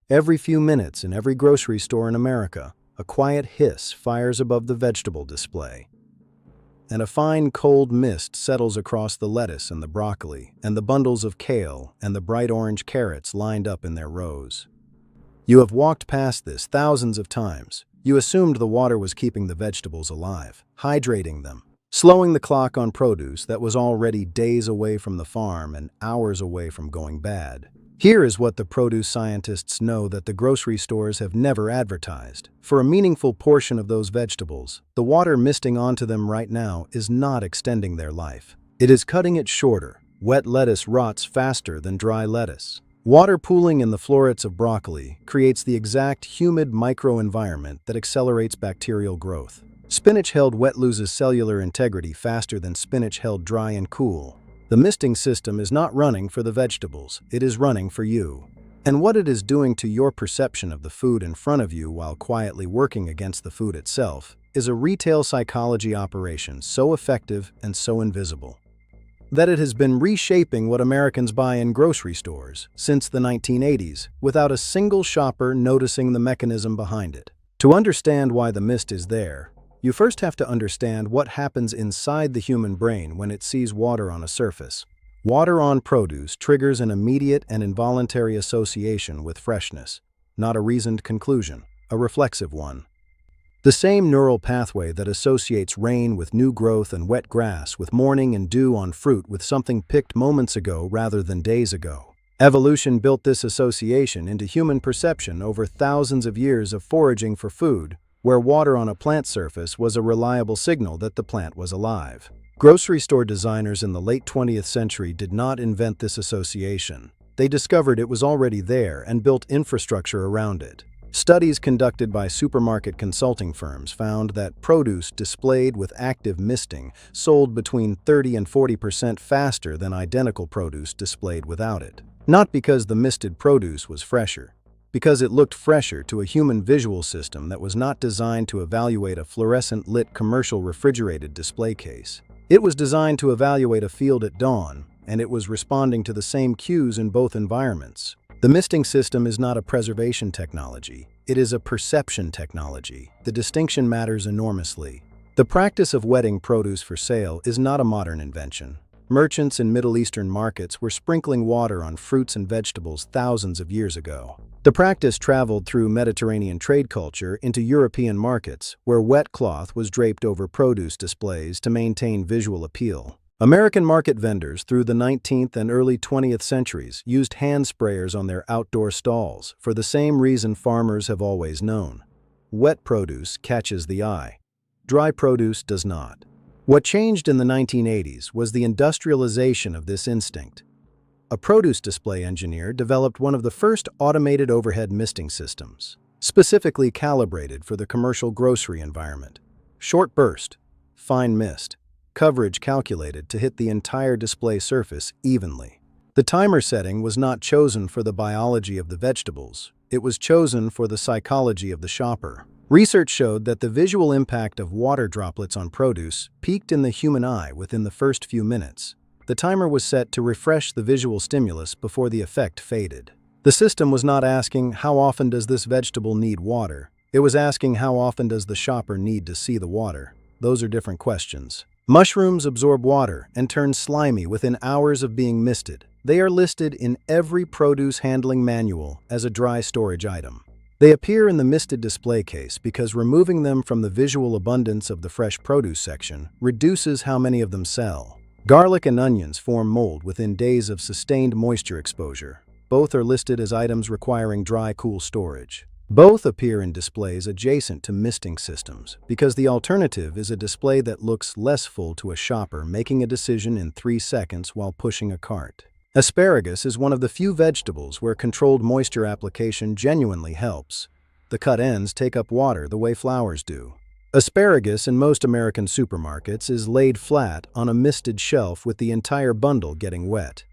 Every few minutes in every grocery store in America, a quiet hiss fires above the vegetable display, and a fine cold mist settles across the lettuce and the broccoli and the bundles of kale and the bright orange carrots lined up in their rows. You have walked past this thousands of times. You assumed the water was keeping the vegetables alive, hydrating them, slowing the clock on produce that was already days away from the farm and hours away from going bad. Here is what the produce scientists know that the grocery stores have never advertised. For a meaningful portion of those vegetables, the water misting onto them right now is not extending their life. It is cutting it shorter. Wet lettuce rots faster than dry lettuce. Water pooling in the florets of broccoli creates the exact humid microenvironment that accelerates bacterial growth. Spinach held wet loses cellular integrity faster than spinach held dry and cool. The misting system is not running for the vegetables, it is running for you. And what it is doing to your perception of the food in front of you while quietly working against the food itself is a retail psychology operation so effective and so invisible that it has been reshaping what Americans buy in grocery stores since the 1980s without a single shopper noticing the mechanism behind it. To understand why the mist is there, you first have to understand what happens inside the human brain when it sees water on a surface. Water on produce triggers an immediate and involuntary association with freshness, not a reasoned conclusion, a reflexive one. The same neural pathway that associates rain with new growth and wet grass with morning and dew on fruit with something picked moments ago rather than days ago. Evolution built this association into human perception over thousands of years of foraging for food, where water on a plant surface was a reliable signal that the plant was alive. Grocery store designers in the late 20th century did not invent this association. They discovered it was already there and built infrastructure around it. Studies conducted by supermarket consulting firms found that produce displayed with active misting sold between 30 and 40% faster than identical produce displayed without it. Not because the misted produce was fresher, because it looked fresher to a human visual system that was not designed to evaluate a fluorescent-lit commercial refrigerated display case. It was designed to evaluate a field at dawn, and it was responding to the same cues in both environments. The misting system is not a preservation technology, it is a perception technology. The distinction matters enormously. The practice of wetting produce for sale is not a modern invention. Merchants in Middle Eastern markets were sprinkling water on fruits and vegetables thousands of years ago. The practice traveled through Mediterranean trade culture into European markets, where wet cloth was draped over produce displays to maintain visual appeal. American market vendors through the 19th and early 20th centuries used hand sprayers on their outdoor stalls for the same reason farmers have always known. Wet produce catches the eye. Dry produce does not. What changed in the 1980s was the industrialization of this instinct. A produce display engineer developed one of the first automated overhead misting systems, specifically calibrated for the commercial grocery environment. Short burst, fine mist, coverage calculated to hit the entire display surface evenly. The timer setting was not chosen for the biology of the vegetables, it was chosen for the psychology of the shopper. Research showed that the visual impact of water droplets on produce peaked in the human eye within the first few minutes. The timer was set to refresh the visual stimulus before the effect faded. The system was not asking, how often does this vegetable need water? It was asking, how often does the shopper need to see the water? Those are different questions. Mushrooms absorb water and turn slimy within hours of being misted. They are listed in every produce handling manual as a dry storage item. They appear in the misted display case because removing them from the visual abundance of the fresh produce section reduces how many of them sell. Garlic and onions form mold within days of sustained moisture exposure. Both are listed as items requiring dry, cool storage. Both appear in displays adjacent to misting systems because the alternative is a display that looks less full to a shopper making a decision in 3 seconds while pushing a cart. Asparagus is one of the few vegetables where controlled moisture application genuinely helps. The cut ends take up water the way flowers do. Asparagus in most American supermarkets is laid flat on a misted shelf with the entire bundle getting wet.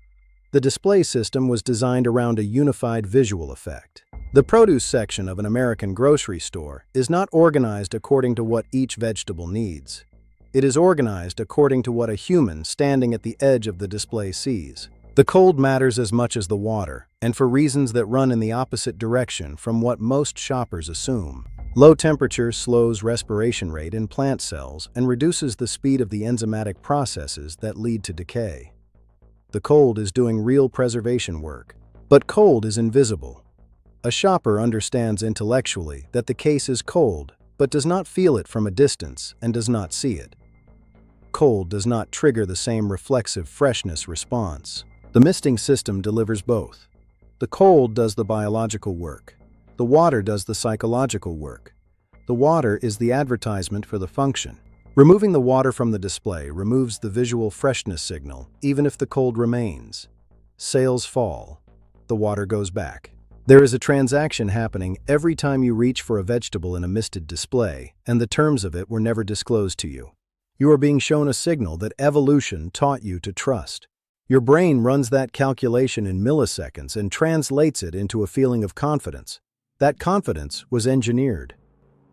The display system was designed around a unified visual effect. The produce section of an American grocery store is not organized according to what each vegetable needs. It is organized according to what a human standing at the edge of the display sees. The cold matters as much as the water, and for reasons that run in the opposite direction from what most shoppers assume. Low temperature slows respiration rate in plant cells and reduces the speed of the enzymatic processes that lead to decay. The cold is doing real preservation work. But cold is invisible. A shopper understands intellectually that the case is cold, but does not feel it from a distance and does not see it. Cold does not trigger the same reflexive freshness response. The misting system delivers both. The cold does the biological work. The water does the psychological work. The water is the advertisement for the function. Removing the water from the display removes the visual freshness signal, even if the cold remains. Sales fall. The water goes back. There is a transaction happening every time you reach for a vegetable in a misted display, and the terms of it were never disclosed to you. You are being shown a signal that evolution taught you to trust. Your brain runs that calculation in milliseconds and translates it into a feeling of confidence. That confidence was engineered.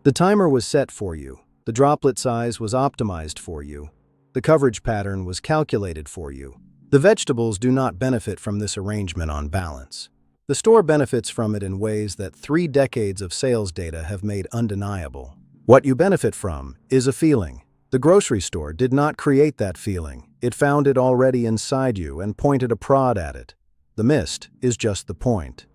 The timer was set for you. The droplet size was optimized for you. The coverage pattern was calculated for you. The vegetables do not benefit from this arrangement on balance. The store benefits from it in ways that 3 decades of sales data have made undeniable. What you benefit from is a feeling. The grocery store did not create that feeling. It found it already inside you and pointed a prod at it. The mist is just the point.